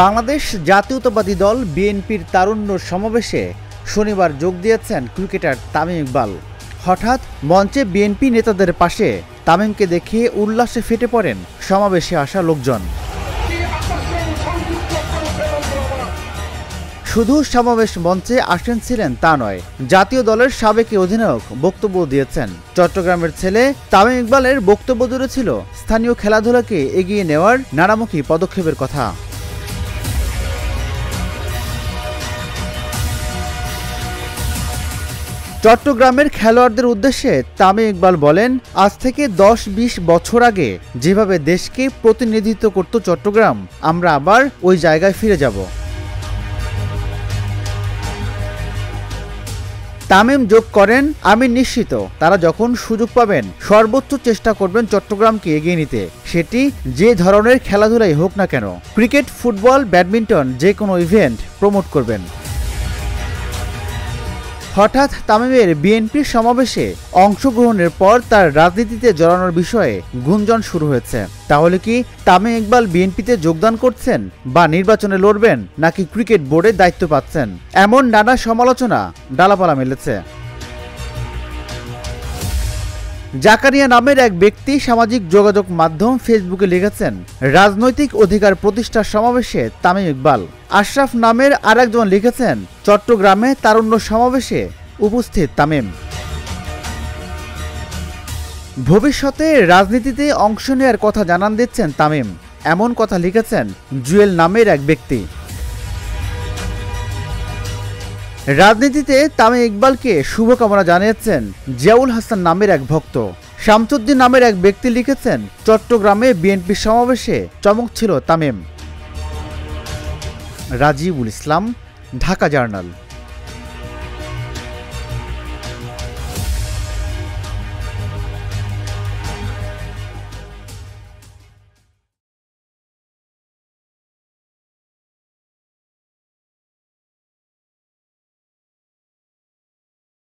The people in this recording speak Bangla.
বাংলাদেশ জাতীয়তাবাদী দল বিএনপির তারুণ্য সমাবেশে শনিবার যোগ দিয়েছেন ক্রিকেটার তামিম ইকবাল। হঠাৎ মঞ্চে বিএনপি নেতাদের পাশে তামিমকে দেখে উল্লাসে ফেটে পড়েন সমাবেশে আসা লোকজন। শুধু সমাবেশ মঞ্চে আসেন ছিলেন তা নয়, জাতীয় দলের সাবেক অধিনায়ক বক্তব্য দিয়েছেন। চট্টগ্রামের ছেলে তামিম ইকবালের বক্তব্য জুড়ে ছিল স্থানীয় খেলাধুলাকে এগিয়ে নেওয়ার নানামুখী পদক্ষেপের কথা। চট্টগ্রামের খেলোয়াড়দের উদ্দেশ্যে তামিম ইকবাল বলেন, আজ থেকে 10-20 বছর আগে যেভাবে দেশকে প্রতিনিধিত্ব করত চট্টগ্রাম, আমরা আবার ওই জায়গায় ফিরে যাব। তামিম যোগ করেন, আমি নিশ্চিত তারা যখন সুযোগ পাবেন সর্বোচ্চ চেষ্টা করবেন চট্টগ্রামকে এগিয়ে নিতে, সেটি যে ধরনের খেলাধুলাই হোক না কেন। ক্রিকেট, ফুটবল, ব্যাডমিন্টন যে কোনো ইভেন্ট প্রমোট করবেন। হঠাৎ তামিমের বিএনপির সমাবেশে অংশগ্রহণের পর তার রাজনীতিতে জড়ানোর বিষয়ে গুঞ্জন শুরু হয়েছে। তাহলে কি তামিম ইকবাল বিএনপিতে যোগদান করছেন, বা নির্বাচনে লড়বেন, নাকি ক্রিকেট বোর্ডের দায়িত্ব পাচ্ছেন? এমন নানা সমালোচনা ডালাপালা মেলেছে। জাকারিয়া নামের এক ব্যক্তি সামাজিক যোগাযোগ মাধ্যম ফেসবুকে লিখেছেন, রাজনৈতিক অধিকার প্রতিষ্ঠার সমাবেশে তামিম ইকবাল। আশরাফ নামের আরেকজন লিখেছেন, চট্টগ্রামে তারুণ্য সমাবেশে উপস্থিত তামিম। ভবিষ্যতে রাজনীতিতে অংশ নেওয়ার কথা জানান দিচ্ছেন তামিম, এমন কথা লিখেছেন জুয়েল নামের এক ব্যক্তি। রাজনীতিতে তামিম ইকবালকে শুভকামনা জানিয়েছেন জিয়াউল হাসান নামের এক ভক্ত। শামসুদ্দিন নামের এক ব্যক্তি লিখেছেন, চট্টগ্রামে বিএনপি সমাবেশে চমক ছিল তামিম। রাজিবুল ইসলাম, ঢাকা জার্নাল।